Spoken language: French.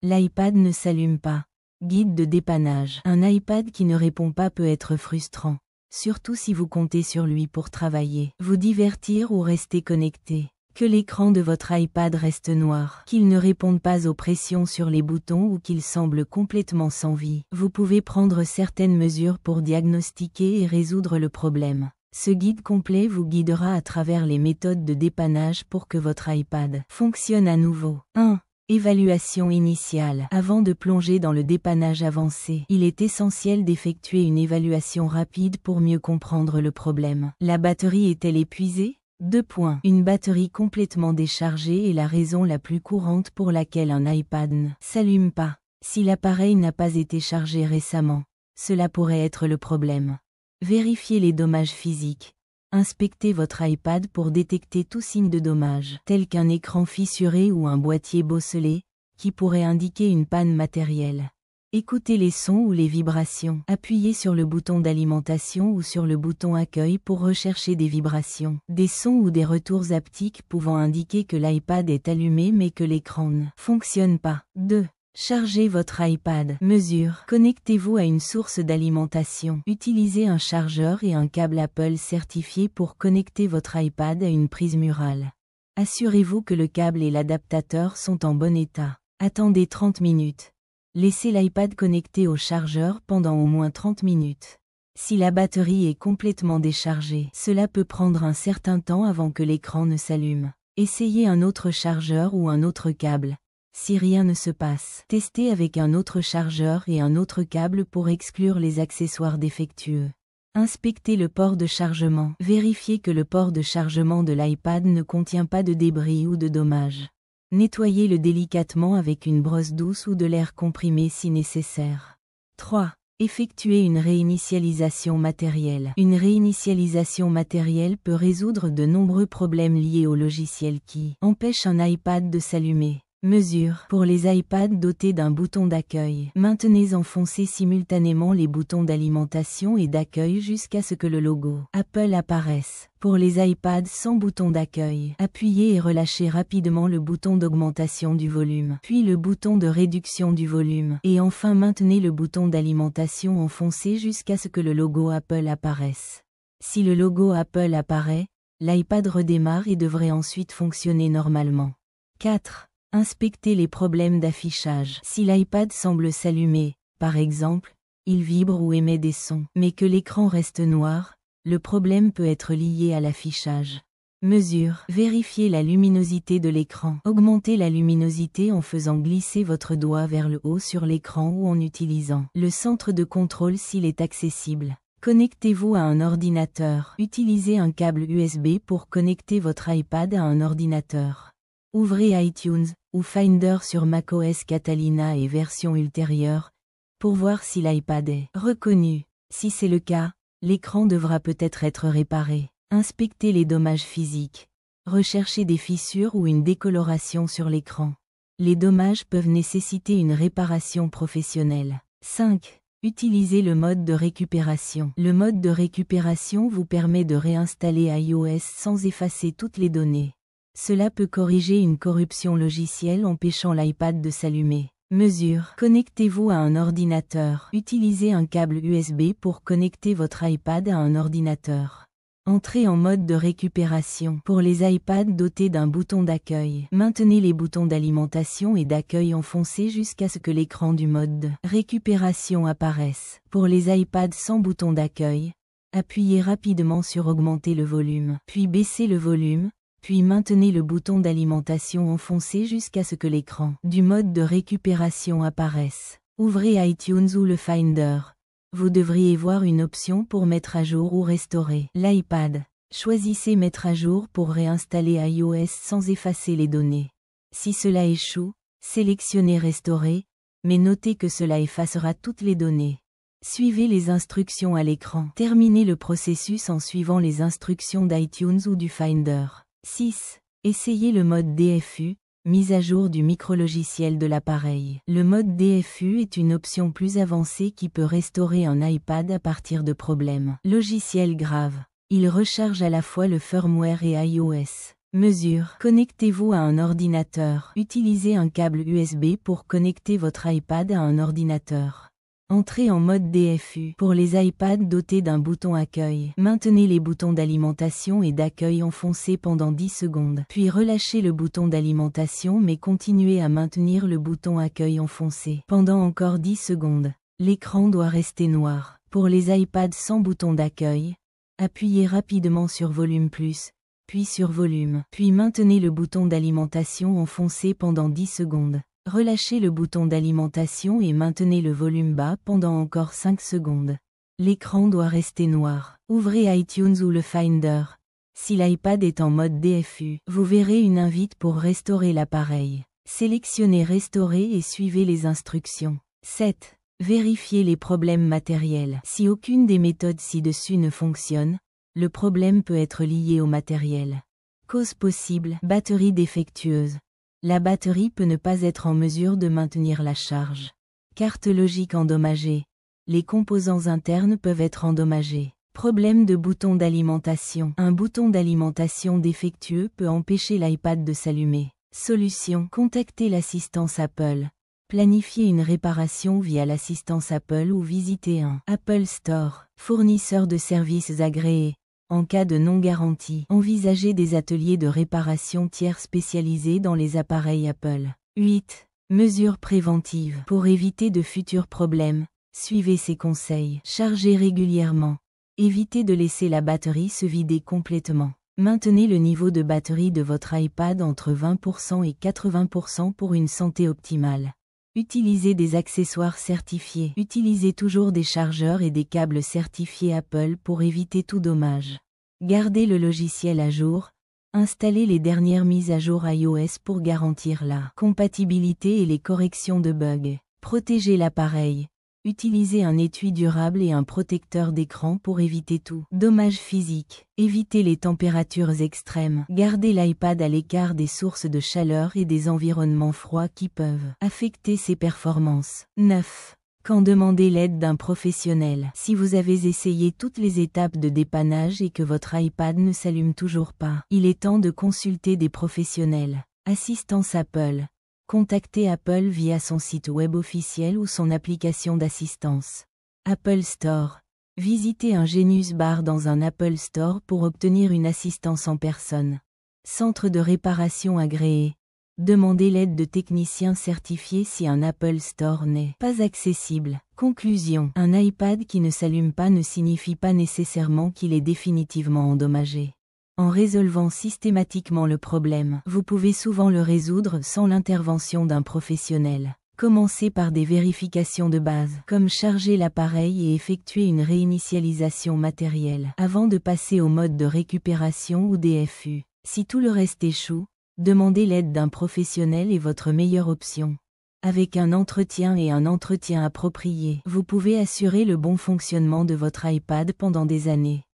L'iPad ne s'allume pas. Guide de dépannage. Un iPad qui ne répond pas peut être frustrant. Surtout si vous comptez sur lui pour travailler, vous divertir ou rester connecté. Que l'écran de votre iPad reste noir, qu'il ne réponde pas aux pressions sur les boutons ou qu'il semble complètement sans vie. Vous pouvez prendre certaines mesures pour diagnostiquer et résoudre le problème. Ce guide complet vous guidera à travers les méthodes de dépannage pour que votre iPad fonctionne à nouveau. 1. Évaluation initiale. Avant de plonger dans le dépannage avancé, il est essentiel d'effectuer une évaluation rapide pour mieux comprendre le problème. La batterie est-elle épuisée? 2 points. Une batterie complètement déchargée est la raison la plus courante pour laquelle un iPad ne s'allume pas. Si l'appareil n'a pas été chargé récemment, cela pourrait être le problème. Vérifiez les dommages physiques. Inspectez votre iPad pour détecter tout signe de dommage, tel qu'un écran fissuré ou un boîtier bosselé, qui pourrait indiquer une panne matérielle. Écoutez les sons ou les vibrations. Appuyez sur le bouton d'alimentation ou sur le bouton accueil pour rechercher des vibrations, des sons ou des retours haptiques pouvant indiquer que l'iPad est allumé mais que l'écran ne fonctionne pas. 2. Chargez votre iPad. Mesure. Connectez-vous à une source d'alimentation. Utilisez un chargeur et un câble Apple certifié pour connecter votre iPad à une prise murale. Assurez-vous que le câble et l'adaptateur sont en bon état. Attendez 30 minutes. Laissez l'iPad connecté au chargeur pendant au moins 30 minutes. Si la batterie est complètement déchargée, cela peut prendre un certain temps avant que l'écran ne s'allume. Essayez un autre chargeur ou un autre câble. Si rien ne se passe, testez avec un autre chargeur et un autre câble pour exclure les accessoires défectueux. Inspectez le port de chargement. Vérifiez que le port de chargement de l'iPad ne contient pas de débris ou de dommages. Nettoyez-le délicatement avec une brosse douce ou de l'air comprimé si nécessaire. 3. Effectuez une réinitialisation matérielle. Une réinitialisation matérielle peut résoudre de nombreux problèmes liés au logiciel qui empêche un iPad de s'allumer. Mesure. Pour les iPads dotés d'un bouton d'accueil, maintenez enfoncés simultanément les boutons d'alimentation et d'accueil jusqu'à ce que le logo Apple apparaisse. Pour les iPads sans bouton d'accueil, appuyez et relâchez rapidement le bouton d'augmentation du volume, puis le bouton de réduction du volume, et enfin maintenez le bouton d'alimentation enfoncé jusqu'à ce que le logo Apple apparaisse. Si le logo Apple apparaît, l'iPad redémarre et devrait ensuite fonctionner normalement. 4. Inspectez les problèmes d'affichage. Si l'iPad semble s'allumer, par exemple, il vibre ou émet des sons, mais que l'écran reste noir, le problème peut être lié à l'affichage. Mesure. Vérifiez la luminosité de l'écran. Augmentez la luminosité en faisant glisser votre doigt vers le haut sur l'écran ou en utilisant le centre de contrôle s'il est accessible. Connectez-vous à un ordinateur. Utilisez un câble USB pour connecter votre iPad à un ordinateur. Ouvrez iTunes ou Finder sur macOS Catalina et version ultérieure pour voir si l'iPad est reconnu. Si c'est le cas, l'écran devra peut-être être réparé. Inspectez les dommages physiques. Recherchez des fissures ou une décoloration sur l'écran. Les dommages peuvent nécessiter une réparation professionnelle. 5. Utilisez le mode de récupération. Le mode de récupération vous permet de réinstaller iOS sans effacer toutes les données. Cela peut corriger une corruption logicielle empêchant l'iPad de s'allumer. Mesure. Connectez-vous à un ordinateur. Utilisez un câble USB pour connecter votre iPad à un ordinateur. Entrez en mode de récupération. Pour les iPads dotés d'un bouton d'accueil, maintenez les boutons d'alimentation et d'accueil enfoncés jusqu'à ce que l'écran du mode de récupération apparaisse. Pour les iPads sans bouton d'accueil, appuyez rapidement sur augmenter le volume, puis baissez le volume, puis maintenez le bouton d'alimentation enfoncé jusqu'à ce que l'écran du mode de récupération apparaisse. Ouvrez iTunes ou le Finder. Vous devriez voir une option pour mettre à jour ou restaurer l'iPad. Choisissez Mettre à jour pour réinstaller iOS sans effacer les données. Si cela échoue, sélectionnez Restaurer, mais notez que cela effacera toutes les données. Suivez les instructions à l'écran. Terminez le processus en suivant les instructions d'iTunes ou du Finder. 6. Essayez le mode DFU, mise à jour du micrologiciel de l'appareil. Le mode DFU est une option plus avancée qui peut restaurer un iPad à partir de problèmes logiciels graves. Il recharge à la fois le firmware et iOS. Mesure. Connectez-vous à un ordinateur. Utilisez un câble USB pour connecter votre iPad à un ordinateur. Entrez en mode DFU. Pour les iPads dotés d'un bouton accueil, maintenez les boutons d'alimentation et d'accueil enfoncés pendant 10 secondes. Puis relâchez le bouton d'alimentation mais continuez à maintenir le bouton accueil enfoncé pendant encore 10 secondes. L'écran doit rester noir. Pour les iPads sans bouton d'accueil, appuyez rapidement sur volume plus, puis sur volume, puis maintenez le bouton d'alimentation enfoncé pendant 10 secondes. Relâchez le bouton d'alimentation et maintenez le volume bas pendant encore 5 secondes. L'écran doit rester noir. Ouvrez iTunes ou le Finder. Si l'iPad est en mode DFU, vous verrez une invite pour restaurer l'appareil. Sélectionnez Restaurer et suivez les instructions. 7. Vérifiez les problèmes matériels. Si aucune des méthodes ci-dessus ne fonctionne, le problème peut être lié au matériel. Cause possible, batterie défectueuse. La batterie peut ne pas être en mesure de maintenir la charge. Carte logique endommagée. Les composants internes peuvent être endommagés. Problème de bouton d'alimentation. Un bouton d'alimentation défectueux peut empêcher l'iPad de s'allumer. Solution. Contactez l'assistance Apple. Planifiez une réparation via l'assistance Apple ou visitez un Apple Store, fournisseur de services agréé. En cas de non-garantie, envisagez des ateliers de réparation tiers spécialisés dans les appareils Apple. 8. Mesures préventives. Pour éviter de futurs problèmes, suivez ces conseils. Chargez régulièrement. Évitez de laisser la batterie se vider complètement. Maintenez le niveau de batterie de votre iPad entre 20% et 80% pour une santé optimale. Utilisez des accessoires certifiés. Utilisez toujours des chargeurs et des câbles certifiés Apple pour éviter tout dommage. Gardez le logiciel à jour. Installez les dernières mises à jour iOS pour garantir la compatibilité et les corrections de bugs. Protégez l'appareil. Utilisez un étui durable et un protecteur d'écran pour éviter tout dommage physique. Évitez les températures extrêmes. Gardez l'iPad à l'écart des sources de chaleur et des environnements froids qui peuvent affecter ses performances. 9. Quand demander l'aide d'un professionnel. Si vous avez essayé toutes les étapes de dépannage et que votre iPad ne s'allume toujours pas, il est temps de consulter des professionnels. Assistance Apple. Contactez Apple via son site web officiel ou son application d'assistance. Apple Store. Visitez un Genius Bar dans un Apple Store pour obtenir une assistance en personne. Centre de réparation agréé. Demandez l'aide de techniciens certifiés si un Apple Store n'est pas accessible. Conclusion. Un iPad qui ne s'allume pas ne signifie pas nécessairement qu'il est définitivement endommagé. En résolvant systématiquement le problème, vous pouvez souvent le résoudre sans l'intervention d'un professionnel. Commencez par des vérifications de base, comme charger l'appareil et effectuer une réinitialisation matérielle, avant de passer au mode de récupération ou DFU. Si tout le reste échoue, demandez l'aide d'un professionnel est votre meilleure option. Avec un entretien approprié, vous pouvez assurer le bon fonctionnement de votre iPad pendant des années.